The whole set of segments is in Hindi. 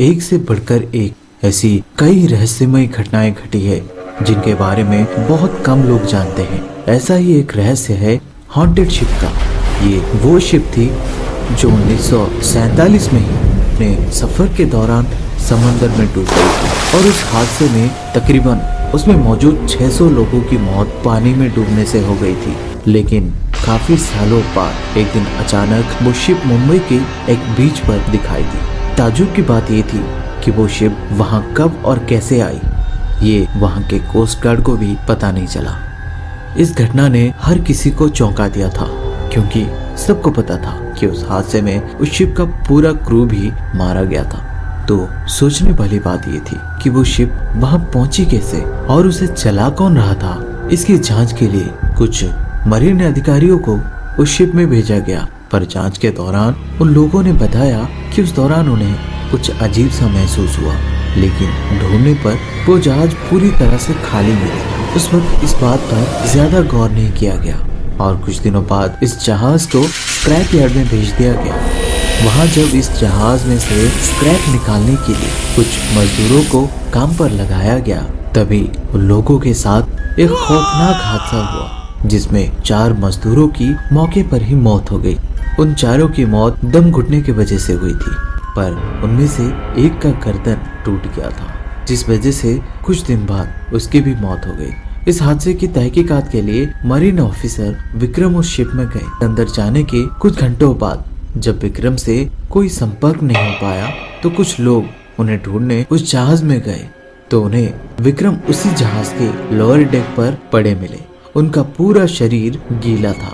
एक से बढ़कर एक ऐसी कई रहस्यमय घटनाएं घटी है जिनके बारे में बहुत कम लोग जानते हैं। ऐसा ही एक रहस्य है हॉन्टेड शिप का। ये वो शिप थी जो 1947 में ही अपने सफर के दौरान समंदर में डूब गई थी और उस हादसे में तकरीबन उसमें मौजूद 600 लोगों की मौत पानी में डूबने से हो गई थी। लेकिन काफी सालों बाद एक दिन अचानक वो शिप मुंबई के एक बीच पर दिखाई दी। ताज्जुब की बात ये थी कि वो शिप वहाँ कब और कैसे आई, ये वहाँ के कोस्ट गार्ड को भी पता नहीं चला। इस घटना ने हर किसी को चौंका दिया था क्योंकि सबको पता था कि उस हादसे में उस शिप का पूरा क्रू भी मारा गया था। तो सोचने वाली बात ये थी कि वो शिप वहां पहुंची कैसे और उसे चला कौन रहा था। इसकी जांच के लिए कुछ मरीन अधिकारियों को उस शिप में भेजा गया, पर जांच के दौरान उन लोगों ने बताया कि उस दौरान उन्हें कुछ अजीब सा महसूस हुआ। लेकिन ढूंढने पर वो जहाज पूरी तरह से खाली मिली। उस वक्त इस बात पर ज्यादा गौर नहीं किया गया और कुछ दिनों बाद इस जहाज को स्क्रैप यार्ड में भेज दिया गया। वहां जब इस जहाज में से स्क्रैप निकालने के लिए कुछ मजदूरों को काम पर लगाया गया, तभी उन लोगों के साथ एक खौफनाक हादसा हुआ जिसमें 4 मजदूरों की मौके पर ही मौत हो गई। उन चारों की मौत दम घुटने की वजह से हुई थी, पर उनमें से एक का गर्दन टूट गया था, जिस वजह से कुछ दिन बाद उसकी भी मौत हो गई। इस हादसे की तहकीकात के लिए मरीन ऑफिसर विक्रम उस शिप में गए। अंदर जाने के कुछ घंटों बाद जब विक्रम से कोई संपर्क नहीं हो पाया तो कुछ लोग उन्हें ढूंढने उस जहाज में गए तो उन्हें विक्रम उसी जहाज के लोअर डेक पर पड़े मिले। उनका पूरा शरीर गीला था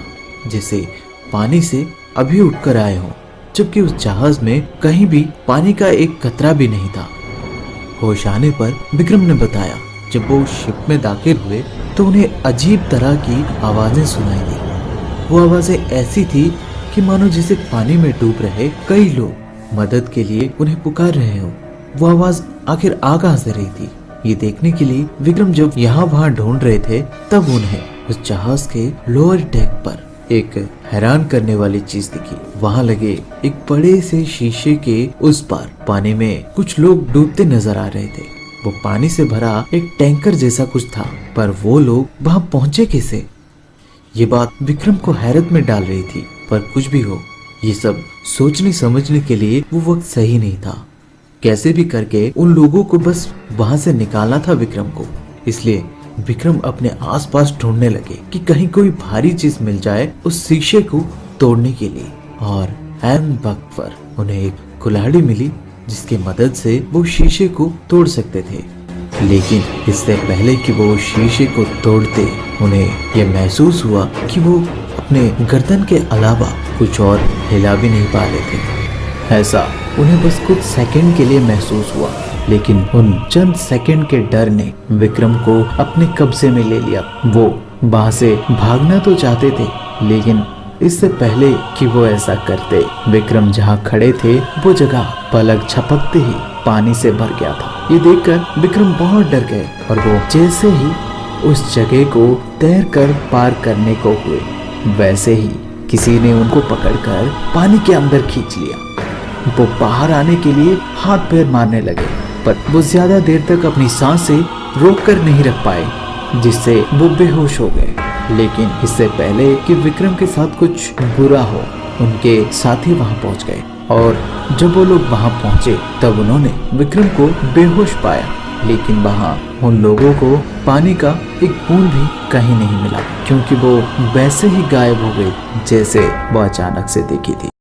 जैसे पानी से अभी उठकर आए हों, जबकि उस जहाज में कहीं भी पानी का एक कतरा भी नहीं था। होश आने पर विक्रम ने बताया जब वो शिप में दाखिल हुए तो उन्हें अजीब तरह की आवाजें सुनाई दी। वो आवाजें ऐसी थी कि मानो जैसे पानी में डूब रहे कई लोग मदद के लिए उन्हें पुकार रहे हो। वो आवाज आखिर आ कहां से रही थी, ये देखने के लिए विक्रम जब यहाँ वहाँ ढूंढ रहे थे तब उन्हें उस जहाज के लोअर डेक पर एक हैरान करने वाली चीज दिखी। वहाँ लगे एक बड़े से शीशे के उस पार पानी में कुछ लोग डूबते नजर आ रहे थे। वो पानी से भरा एक टैंकर जैसा कुछ था, पर वो लोग वहाँ पहुँचे कैसे? ये बात विक्रम को हैरत में डाल रही थी। पर कुछ भी हो, ये सब सोचने समझने के लिए वो वक्त सही नहीं था। कैसे भी करके उन लोगों को बस वहाँ से निकालना था विक्रम को। इसलिए विक्रम अपने आसपास ढूंढने लगे कि कहीं कोई भारी चीज मिल जाए उस शीशे को तोड़ने के लिए। और ऐन वक्त पर उन्हें एक कुल्हाड़ी मिली जिसकी मदद से वो शीशे को तोड़ सकते थे। लेकिन इससे पहले कि वो शीशे को तोड़ते उन्हें यह महसूस हुआ कि वो अपने गर्दन के अलावा कुछ और हिला भी नहीं पा रहे थे। ऐसा उन्हें बस कुछ सेकंड के लिए महसूस हुआ, लेकिन उन चंद सेकंड के डर ने विक्रम को अपने कब्जे में ले लिया। वो वहां से भागना तो चाहते थे, लेकिन इससे पहले कि वो ऐसा करते विक्रम जहां खड़े थे वो जगह पलक झपकते ही पानी से भर गया था। ये देखकर विक्रम बहुत डर गए और वो जैसे ही उस जगह को तैरकर पार करने को हुए, वैसे ही किसी ने उनको पकड़कर पानी के अंदर खींच लिया। वो बाहर आने के लिए हाथ पैर मारने लगे, पर वो ज्यादा देर तक अपनी सांसें रोक कर नहीं रख पाए, जिससे वो बेहोश हो गए। लेकिन इससे पहले कि विक्रम के साथ कुछ बुरा हो, उनके साथी वहां पहुंच गए और जब वो लोग वहां पहुंचे तब उन्होंने विक्रम को बेहोश पाया। लेकिन वहां उन लोगों को पानी का एक बूंद भी कहीं नहीं मिला, क्योंकि वो वैसे ही गायब हो गई जैसे वो अचानक से दिखी थी।